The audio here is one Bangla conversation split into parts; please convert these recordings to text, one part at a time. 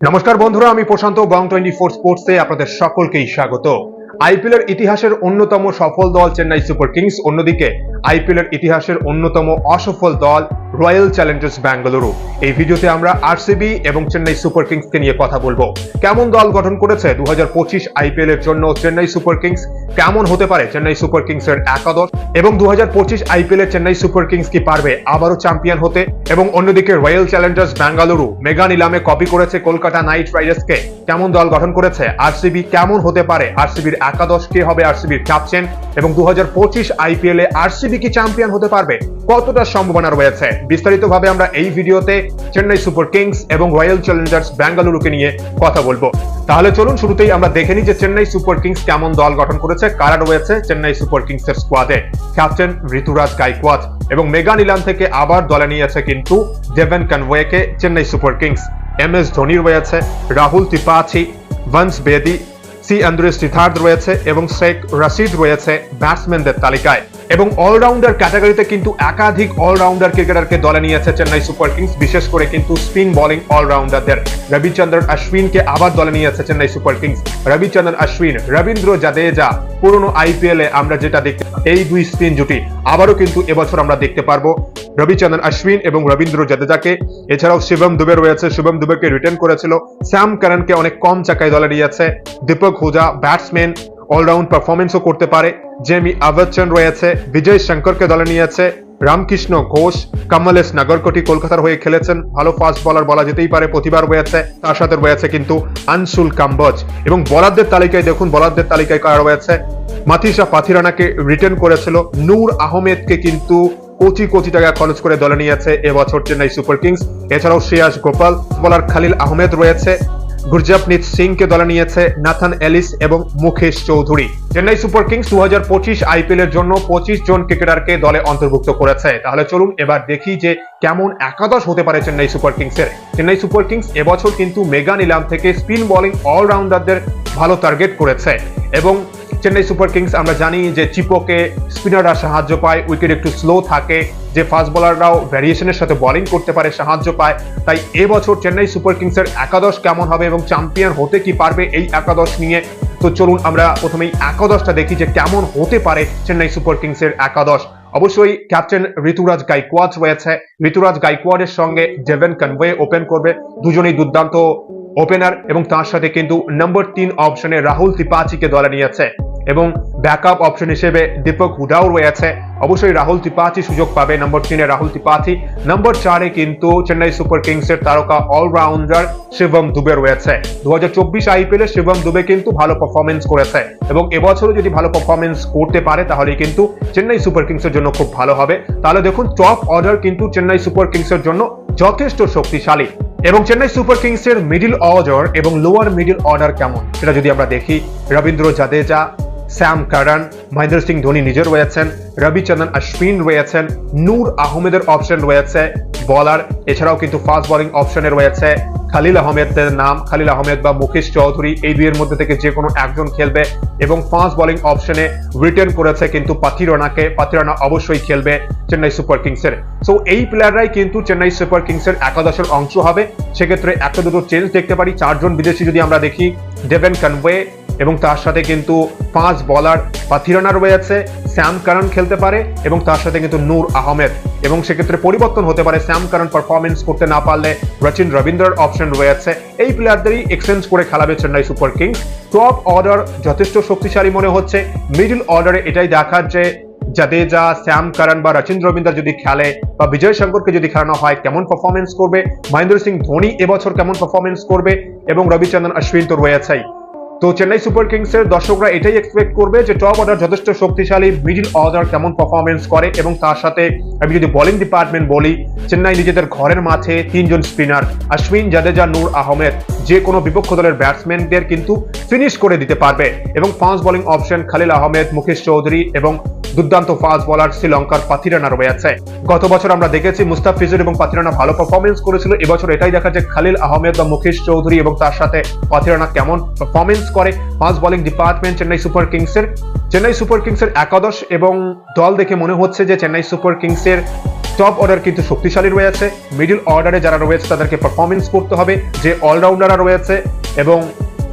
নমস্কার বন্ধুরা, আমি প্রশান্ত বং 24 স্পোর্টসে আপনাদের সকলকেই স্বাগত। আইপিএল এর ইতিহাসের অন্যতম সফল দল চেন্নাই সুপার কিংস, অন্যদিকে আইপিএল এর ইতিহাসের অন্যতম অসফল দল রয়্যাল চ্যালেঞ্জার্স বেঙ্গালুরু। এই ভিডিওতে আমরা আরসিবি এবং চেন্নাই সুপার কিংসকে নিয়ে কথা বলবো। কেমন দল গঠন করেছে 2025 আইপিএল এর জন্য চেন্নাই সুপার কিংস, কেমন হতে পারে চেন্নাই সুপার কিংস এর একাদশ, এবং 2025 আইপিএল এ চেন্নাই সুপার কিংস কি পারবে আবারও চ্যাম্পিয়ন হতে, এবং অন্যদিকে রয়্যাল চ্যালেঞ্জার্স বেঙ্গালুরু মেগা নিলামে কপি করেছে কলকাতা নাইট রাইডার্সকে। কেমন দল গঠন করেছে আরসিবি, কেমন হতে পারে আরসিবির একাদশ, কে হবে আরসিবির ক্যাপ্টেন, এবং 2025 আইপিএল এ আরসিবি কি চ্যাম্পিয়ন হতে পারবে, কতটা সম্ভাবনা রয়েছে, বিস্তারিতভাবে আমরা এই ভিডিওতে চেন্নাই সুপার কিংস এবং রয়্যাল চ্যালেঞ্জার্স বেঙ্গালুরুকে নিয়ে কথা বলবো। তাহলে চলুন শুরুতেই আমরা দেখে নিই যে চেন্নাই সুপার কিংস কেমন দল গঠন করেছে, কারা রয়েছে চেন্নাই সুপার কিংস এর স্কোয়াডে। ক্যাপ্টেন ঋতুরাজ গাইকোয়াদ, এবং মেগা নিলাম থেকে আবার দলে নিয়েছে কিন্তু ডেভন কনওয়েকে Chennai super kings. M S Dhoni রয়েছে, রাহুল ত্রিপাঠী, বংশ বেদি, সি আন্দ্রে সিদ্ধার্থ রয়েছে এবং শেখ রশিদ রয়েছে ব্যাটসম্যানদের তালিকায়। এবং অলরাউন্ডার ক্যাটাগরিতে কিন্তু একাধিক অলরাউন্ডার ক্রিকেটারকে দলে নিয়েছে চেন্নাই সুপার কিংস, বিশেষ করে কিন্তু স্পিন বোলিং অলরাউন্ডারদের। রবিচন্দ্রন অশ্বিনকে আবার দলে নিয়েছে চেন্নাই সুপার কিংস। রবিচন্দ্রন অশ্বিন, রবীন্দ্র জাদেজা, পুরনো আইপিএল এ আমরা যেটা দেখতে, এই দুই স্পিন জুটি আবারও কিন্তু এবছর আমরা দেখতে পারবো রবিচন্দ্রন অশ্বিন এবং রবীন্দ্র জাদেজাকে। এছাড়াও শিবম দুবে রয়েছে, শিবম দুবেকে রিটার্ন করেছিল। স্যাম কারনকে অনেক কম চাকায় দলে নিয়েছে। দীপক হুজা ব্যাটসম্যান, অলরাউন্ড পারফরমেন্সও করতে পারে। জেমি আভারচন রয়েছে, বিজয় শঙ্করকে দলে নিয়েছে। রামকৃষ্ণ ঘোষ, কমলেশ নাগরকোটি কলকাতার হয়ে খেলেছেন, ভালো ফাস্ট বলার বলা যেতেই পারে, প্রতিবার রয়েছে। তার সাথে রয়েছে কিন্তু আনসুল কাম্বজ। এবং বলারদের তালিকায় দেখুন, বলারদের তালিকায় কারা রয়েছে, মাথিসা পাথিরানাকে রিটার্ন করেছিল। নূর আহমেদকে কিন্তু কোটি কোটি টাকা খরচ করে দলে নিয়েছে এবছর চেন্নাই সুপার কিংস। এছাড়াও শ্রেয়াস গোপাল, বলার খালিল আহমেদ রয়েছে, গুরজাপনীত সিংকে দলে নিয়েছে নাথান এলিস এবং Mukesh Choudhary. Chennai super Kings 2025 IPL এর জন্য 25 জন ক্রিকেটারকে দলে অন্তর্ভুক্ত করেছে। তাহলে চলুন এবার দেখি যে কেমন একাদশ হতে পারে চেন্নাই সুপার কিংস এর। চেন্নাই সুপার কিংস এবছর কিন্তু মেগা নিলাম থেকে স্পিন বোলিং অলরাউন্ডারদের ভালো টার্গেট করেছে, এবং চেন্নাই সুপার কিংস আমরা জানি যে চিপোকে স্পিনাররা সাহায্য পায়, উইকেট একটু স্লো থাকে, যে ফাস্ট বোলাররাও ভ্যারিয়েশনের সাথে বোলিং করতে পারে সাহায্য পায়। তাই এবছর চেন্নাই সুপার কিংস এর একাদশ কেমন হবে এবং চ্যাম্পিয়ন হতে কি পারবে এই একাদশ নিয়ে। তো চলুন আমরা প্রথমেই একাদশটা দেখি যে কেমন হতে পারে চেন্নাই সুপার কিংস এর একাদশ। অবশ্যই ক্যাপ্টেন ঋতুরাজ গাইকোয়াদ রয়েছে। ঋতুরাজ গাইকোয়াডের সঙ্গে ডেভন কনওয়ে ওপেন করবে, দুজনেই দুর্দান্ত ওপেনার, এবং তার সাথে কিন্তু নম্বর 3 অপশনে রাহুল ত্রিপাঠীকে দলে নিয়েছে, এবং ব্যাকআপ অপশন হিসেবে দীপক হুডাও রয়েছে। অবশ্যই রাহুল ত্রিপাঠী সুযোগ পাবে, নম্বর 3 এ রাহুল ত্রিপাঠী। নম্বর 4 এ কিন্তু চেন্নাই সুপার কিংস এর তারকা অলরাউন্ডার শিবম দুবে রয়েছে। 2024 আইপিএল এ শিবম দুবে কিন্তু ভালো পারফরমেন্স করেছে, এবং এবছরও যদি ভালো পারফরমেন্স করতে পারে তাহলে কিন্তু চেন্নাই সুপার কিংস এর জন্য খুব ভালো হবে। তাহলে দেখুন টপ অর্ডার কিন্তু চেন্নাই সুপার কিংস এর জন্য যথেষ্ট শক্তিশালী। এবং চেন্নাই সুপার কিংস এর মিডল অর্ডার এবং লোয়ার মিডল অর্ডার কেমন সেটা যদি আমরা দেখি, রবীন্দ্র জাদেজা, স্যাম কারন, মহেন্দ্র সিং ধোনি নিজে রয়েছেন, রবিচন্দ্রন অশ্বিন রয়েছেন, নূর আহমেদের অপশন রয়েছে বলার। এছাড়াও কিন্তু ফাস্ট বোলিং অপশনে রয়েছে খালিল আহমেদের নাম, খালিল আহমেদ বা মুকেশ চৌধুরী, এই দুইয়ের মধ্যে থেকে যে কোনো একজন খেলবে। এবং ফাস্ট বোলিং অপশনে রিটার্ন করেছে কিন্তু পাথিরানাকে, পাথিরানা অবশ্যই খেলবে চেন্নাই সুপার কিংস এর। সো এই প্লেয়াররাই কিন্তু চেন্নাই সুপার কিংস এর একাদশের অংশ হবে। সেক্ষেত্রে একটা দুটো চেঞ্জ দেখতে পারি। 4 জন বিদেশি যদি আমরা দেখি, ডেভন কনওয়ে, এবং তার সাথে কিন্তু 5 বলার পাথিরানা রয়েছে, স্যাম কারন খেলতে পারে, এবং তার সাথে কিন্তু নূর আহমেদ। এবং সেক্ষেত্রে পরিবর্তন হতে পারে, স্যাম কারন পারফরমেন্স করতে না পারলে রচিন রবীন্দ্রর অপশন রয়েছে। এই প্লেয়ারদেরই এক্সচেঞ্জ করে খেলাবে Chennai super kings. Top order যথেষ্ট শক্তিশালী মনে হচ্ছে। মিডল অর্ডারে এটাই দেখার যে জাদেজা, স্যাম কারন বা রচিন রবীন্দ্র যদি খেলে, বা বিজয় শঙ্করকে যদি খেলানো হয় কেমন পারফরমেন্স করবে, মহেন্দ্র সিং ধোনি এবছর কেমন পারফরমেন্স করবে, এবং রবিচন্দ্রন অশ্বিন তো রয়েছেই। তো চেন্নাই সুপার কিংস এর দর্শকরা এটাই এক্সপেক্ট করবে যে টপ অর্ডার যথেষ্ট শক্তিশালী, মিডল অর্ডার কেমন পারফরমেন্স করে, এবং তার সাথে আমি যদি বোলিং ডিপার্টমেন্ট বলি, চেন্নাই নিজেদের ঘরের মাঠে 3 জন স্পিনার অশ্বিন, জাদেজা, নূর আহমেদ যে কোনো বিপক্ষ দলের ব্যাটসম্যানদের কিন্তু ফিনিশ করে দিতে পারবে। এবং fast bowling option Khalil Ahmed, Mukesh Chowdhury, এবং দুর্দান্ত ফাস্ট বোলার শ্রীলঙ্কার পাথিরানা রয়েছে। গত বছর আমরা দেখেছি মুস্তাফিজুর এবং পাথিরানা ভালো পারফরমেন্স করেছিল। এবছর এটাই দেখা যায় খালিল আহমেদ বা মুকেশ চৌধুরী এবং তার সাথে পাথিরানা কেমন পারফরমেন্স করে। Fast bowling department Chennai super Kings এর একাদশ এবং দল দেখে মনে হচ্ছে যে চেন্নাই সুপার কিংস এর টপ অর্ডার কিন্তু শক্তিশালী রয়েছে, মিডল অর্ডারে যারা রয়েছে তাদেরকে পারফরমেন্স করতে হবে, যে অলরাউন্ডাররা রয়েছে। এবং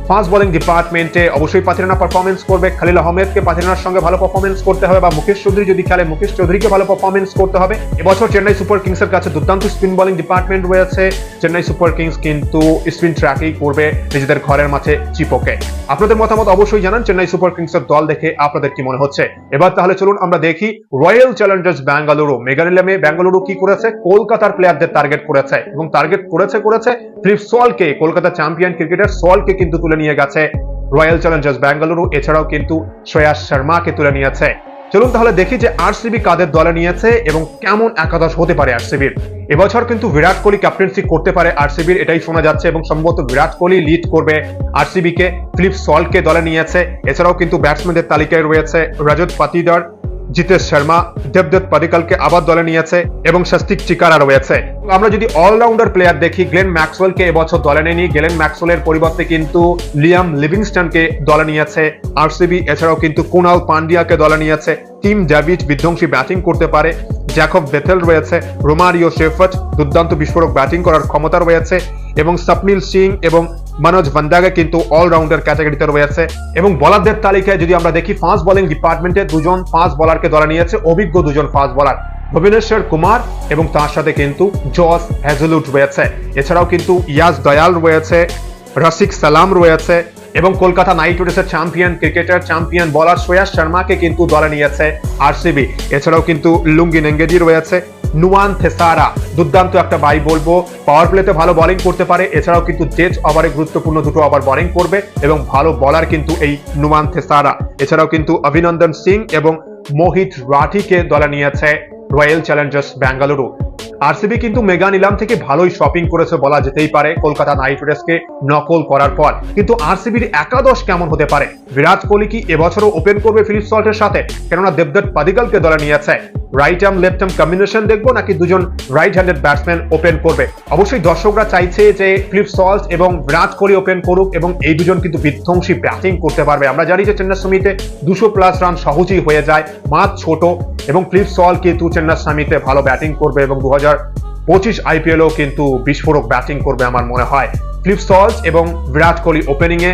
ফাস্ট বোলিং ডিপার্টমেন্টে অবশ্যই পাথিরানা পারফরমেন্স করবে। খালিল আহমেদকে পাথিরানার সঙ্গে ভালো পারফরমেন্স করতে হবে, বা মুকেশ চৌধুরী যদি খেলে মুকেশ চৌধুরীকে ভালো পারফরমেন্স করতে হবে। এবছর চেন্নাই সুপার কিংসের কাছে দুর্দান্ত স্পিন বোলিং ডিপার্টমেন্ট রয়েছে। চেন্নাই সুপার কিংস কিন্তু স্পিন ট্র্যাকই করবে নিজেদের ঘরের মাঠে চিপোকে। আপনাদের মতামত অবশ্যই জানান চেন্নাই সুপার কিংসের দল দেখে আপনাদের কি মনে হচ্ছে। এবার তাহলে চলুন আমরা দেখি রয়্যাল চ্যালেঞ্জার্স ব্যাঙ্গালুরু মেগা নিলামে ব্যাঙ্গালুরু কি করেছে। কলকাতার প্লেয়ারদের টার্গেট করেছে এবং টার্গেট করেছে ফিলিপ সল্টকে, কলকাতা চ্যাম্পিয়ন ক্রিকেটার সল্টকে কিন্তু তুলে নিয়ে গেছে রয়্যাল চ্যালেঞ্জার্স ব্যাঙ্গালুরু। এছাড়াও কিন্তু শ্রেয়াস শর্মাকে তুলে নিয়েছে। চলুন তাহলে দেখি যে আরসিবি কাদের দলে নিয়েছে এবং কেমন একাদশ হতে পারে আরসিবির। এবছর কিন্তু বিরাট কোহলি ক্যাপ্টেন্সি করতে পারে আরসিবির, এটাই শোনা যাচ্ছে, এবং সম্ভবত বিরাট কোহলি লিড করবে আরসিবিকে। ফিলিপ সল্টকে দলে নিয়েছে। এছাড়াও কিন্তু ব্যাটসম্যানদের তালিকায় রয়েছে রজত পাটিদার, জিতেশ শর্মা, দেবদত্ত পাডিক্কালকে আবার দলে নিয়েছে এবং স্বস্তিক চিকারা রয়েছে। আমরা যদি অলরাউন্ডার প্লেয়ার দেখি, গ্লেন ম্যাক্সওয়েলকে এবছর দলে নেয়নি। গ্লেন ম্যাক্সওয়েলের পরিবর্তে কিন্তু লিয়াম লিভিংস্টনকে দলে নিয়েছে আরসিবি। এছাড়াও কিন্তু কুনাল পান্ডিয়াকে দলে নিয়েছে। টিম ডেভিড বিধ্বংসী ব্যাটিং করতে পারে। জ্যাকব বেথেল রয়েছে। রোমারিও শেফার্ট দুর্দান্ত বিস্ফোরক ব্যাটিং করার ক্ষমতা রয়েছে। এবং স্বপ্নিল সিং এবং মনোজ ভান্দাগে কিন্তু অলরাউন্ডার ক্যাটাগরিতে রয়েছে। এবং বোলারদের তালিকায় যদি আমরা দেখি, ফাস্ট বোলিং ডিপার্টমেন্টে দুজন ফাস্ট বোলারকে দলে নিয়েছে, অভিজ্ঞ দুজন ফাস্ট বোলার, ভুবনেশ্বর কুমার এবং তার সাথে কিন্তু জস হ্যাজেলউড রয়েছে। এছাড়াও কিন্তু ইয়াস দয়াল রয়েছে, রসিক সালাম রয়েছে এবং কলকাতা নাইট রাইডার্সের champion cricketer, champion bowler Shreyas শর্মাকে কিন্তু দলে নিয়েছে আরসিবি। এছাড়াও কিন্তু লুঙ্গি নেঙ্গেজি রয়েছে। নুয়ান থেসারা দুর্দান্ত একটা বাই বলবো, পাওয়ার প্লেতে ভালো বোলিং করতে পারে। এছাড়াও কিন্তু ডেথ ওভারে গুরুত্বপূর্ণ দুটো ওভার বোলিং করবে এবং ভালো বোলার কিন্তু এই নুয়ান থেসারা। এছাড়াও কিন্তু অভিনন্দন সিং এবং মোহিত রাঠিকে দলে নিয়েছে রয়্যাল চ্যালেঞ্জার্স ব্যাঙ্গালুরু। আরসিবি কিন্তু মেগা নিলাম থেকে ভালোই শপিং করেছে বলা যেতেই পারে কলকাতা নাইট রাইডার্সকে নকল করার পর। কিন্তু আরসিবির একাদশ কেমন হতে পারে? বিরাট কোহলি কি এবছরও ওপেন করবে ফিলিপ সল্টের সাথে? কেননা দেবদত্ত পাডিক্কালকে দলে নিয়েছে। Right arm left arm combination দেখবো নাকি দুজন রাইট হ্যান্ডেড ব্যাটসম্যান ওপেন করবে? অবশ্যই দর্শকরা চাইছে যে ফিলিপ সল্ট এবং বিরাট কোহলি ওপেন করুক, এবং এই দুজন কিন্তু বিধ্বংসী ব্যাটিং করতে পারবে। আমরা জানি যে চেন্নাস্বামীতে 200+ রান সহজেই হয়ে যায়, মাঠ ছোট, এবং ফিলিপ সল্ট কিন্তু চেন্নাস্বামীতে ভালো ব্যাটিং করবে এবং 2025 আইপিএলও কিন্তু বিস্ফোরক ব্যাটিং করবে আমার মনে হয়। ফিলিপ সল্ট এবং বিরাট কোহলি ওপেনিং এ,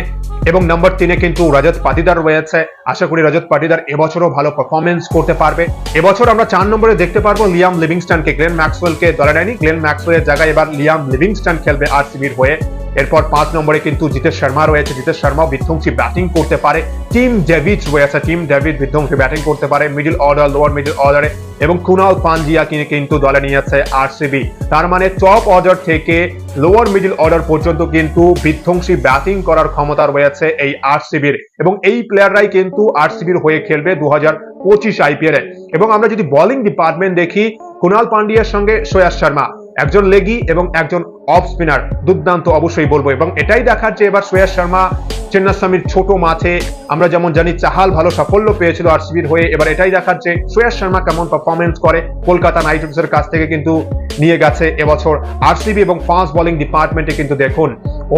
এবং নম্বর 3-এ কিন্তু রজত পাটিদার রয়েছে। আশা করি রজত পাটিদার এবছরও ভালো পারফরমেন্স করতে পারবে। এবছর আমরা 4 নম্বরে দেখতে পারবো লিয়াম লিভিংস্টনকে। গ্লেন ম্যাক্সওয়েলকে দলে নেয়নি, গ্লেন ম্যাক্সওয়েলের জায়গায় এবার লিয়াম লিভিংস্টন খেলবে আরসিবির হয়ে। এরপর 5 নম্বরে কিন্তু জিতেশ শর্মা রয়েছে। জিতেশ শর্মাও বিধ্বংসী ব্যাটিং করতে পারে। টিম ডেভিড রয়েছে, টিম ডেভিড বিধ্বংসী ব্যাটিং করতে পারে মিডল অর্ডার, লোয়ার মিডল অর্ডারে, এবং কুনাল পান্ডিয়া কিন্তু দলে নিয়েছে আরসিবি। তার মানে টপ অর্ডার থেকে লোয়ার মিডল অর্ডার পর্যন্ত কিন্তু বিধ্বংসী ব্যাটিং করার ক্ষমতা রয়েছে এই আরসিবির, এবং এই প্লেয়াররাই কিন্তু আরসিবির হয়ে খেলবে 2025 আইপিএলে। এবং আমরা যদি বোলিং ডিপার্টমেন্ট দেখি, কুনাল পান্ডিয়ার সঙ্গে শ্রেয়াস শর্মা, একজন লেগি এবং একজন অফ স্পিনার, দুর্দান্ত অবশ্যই বলবো। এবং এটাই দেখার যে এবার শ্রেয়াস শর্মা চেন্নাস্বামীর ছোট মাঠে, আমরা যেমন জানি চাহাল ভালো সাফল্য পেয়েছিল আরসিবির হয়ে, এবার এটাই দেখার যে শ্রেয়াস শর্মা কেমন পারফরমেন্স করে। কলকাতা নাইট রাইডার্সের কাছ থেকে কিন্তু নিয়ে গেছে এবছর আরসিবি, এবং ফাস্ট বোলিং ডিপার্টমেন্টে কিন্তু দেখুন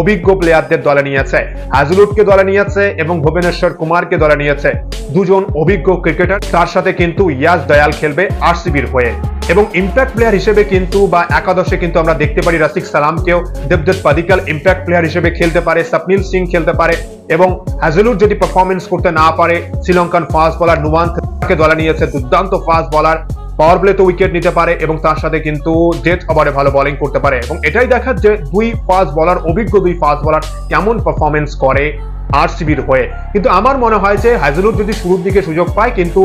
অভিজ্ঞ প্লেয়ারদের দলে নিয়েছে। হ্যাজেলউডকে দলে নিয়েছে এবং ভুবনেশ্বর কুমারকে দলে নিয়েছে, দুজন অভিজ্ঞ ক্রিকেটার। তার সাথে কিন্তু ইয়াস দয়াল খেলবে আরসিবির হয়ে। এবং ইম্প্যাক্ট প্লেয়ার হিসেবে কিন্তু বা একাদশে কিন্তু আমরা দেখতে পারি রসিক সালামকেও। দেবদত্ত পাডিক্কাল ইম্প্যাক্ট প্লেয়ার হিসেবে খেলতে পারে, স্বপ্নিল সিং খেলতে পারে, এবং হ্যাজেলউড যদি পারফরমেন্স করতে না পারে, শ্রীলঙ্কান ফাস্ট বোলার নুয়ান থেসারাকে দলে নিয়েছে, দুর্দান্ত ফাস্ট বোলার, পাওয়ার প্লেতে উইকেট নিতে পারে এবং তার সাথে কিন্তু ডেথ ওভারে ভালো বোলিং করতে পারে। এবং এটাই দেখার যে দুই ফাস্ট বোলার, অভিজ্ঞ দুই ফাস্ট বোলার কেমন পারফরমেন্স করে আরসিবির হয়ে। কিন্তু আমার মনে হয় যে হ্যাজেলউড যদি শুরুর দিকে সুযোগ পায়, কিন্তু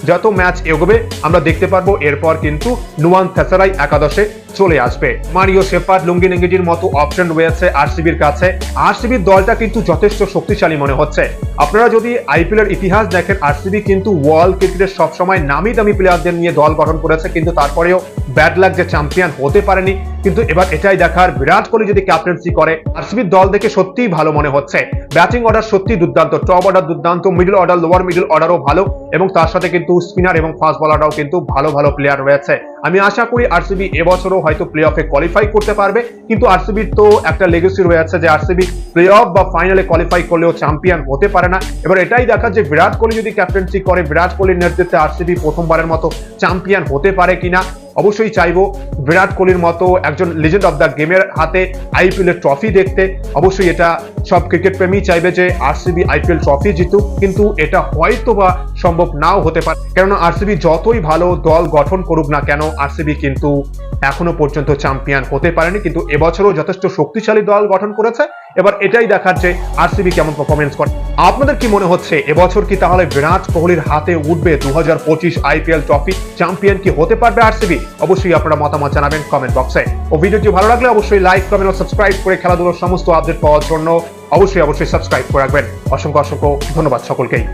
যত ম্যাচ এগোবে আমরা দেখতে পারবো এরপর কিন্তু নুয়ান থেসারাই একাদশে চলে আসবে। মারিও শেফার্ড, লুঙ্গি নেঙ্গেজির মতো অপশন রয়েছে আরসিবির কাছে। আরসিবির দলটা কিন্তু যথেষ্ট শক্তিশালী মনে হচ্ছে। আপনারা যদি আইপিএল এর ইতিহাস দেখেন, আরসিবি কিন্তু ওয়ার্ল্ড ক্রিকেটের সবসময় নামি দামি প্লেয়ারদের নিয়ে দল গঠন করেছে, কিন্তু তারপরেও ব্যাড লাক যে চ্যাম্পিয়ন হতে পারেনি। কিন্তু এবার এটাই দেখার, বিরাট কোহলি যদি ক্যাপ্টেন্সি করে, আরসিবির দল দেখে সত্যিই ভালো মনে হচ্ছে। ব্যাটিং অর্ডার সত্যি দুর্দান্ত, টপ অর্ডার দুর্দান্ত, মিডল অর্ডার, লোয়ার মিডল অর্ডারও ভালো, এবং তার সাথে কিন্তু স্পিনার এবং ফাস্ট বোলাররাও কিন্তু ভালো ভালো প্লেয়ার রয়েছে। আমি আশা করি আরসিবি এবছরও হয়তো প্লে অফে কোয়ালিফাই করতে পারবে। কিন্তু আরসিবির তো একটা লেগেসি রয়েছে যে আরসিবি প্লে অফ বা ফাইনালে কোয়ালিফাই করলেও চ্যাম্পিয়ন হতে পারে না। এবার এটাই দেখার যে বিরাট কোহলি যদি ক্যাপ্টেন্সি করে, বিরাট কোহলির নেতৃত্বে আরসিবি প্রথমবারের মতো চ্যাম্পিয়ন হতে পারে কিনা। অবশ্যই চাইবো বিরাট কোহলির মতো একজন লিজেন্ড অফ দ্য গেমের হাতে আইপিএল এর ট্রফি দেখতে। অবশ্যই এটা সব ক্রিকেট প্রেমী চাইবে যে আরসিবি আইপিএল ট্রফি জিতুক, কিন্তু এটা হয়তোবা সম্ভব নাও হতে পারে, কেননা আরসিবি যতই ভালো দল গঠন করুক না কেন আরসিবি কিন্তু এখনো পর্যন্ত চ্যাম্পিয়ন হতে পারেনি। কিন্তু এবছরও যথেষ্ট শক্তিশালী দল গঠন করেছে, এবার এটাই দেখার যে আরসিবি কেমন পারফরমেন্স করে। আপনাদের কি মনে হচ্ছে এবছর কি তাহলে বিরাট কোহলির হাতে উঠবে 2025 আইপিএল ট্রফি? চ্যাম্পিয়ন কি হতে পারবে আরসিবি? অবশ্যই আপনারা মতামত জানাবেন কমেন্ট বক্সে। ও ভিডিওটি ভালো লাগলে অবশ্যই লাইক, কমেন্ট ও সাবস্ক্রাইব করে খেলাধুলার সমস্ত আপডেট পাওয়ার জন্য অবশ্যই সাবস্ক্রাইব করে রাখবেন। অসংখ্য ধন্যবাদ সকলকেই।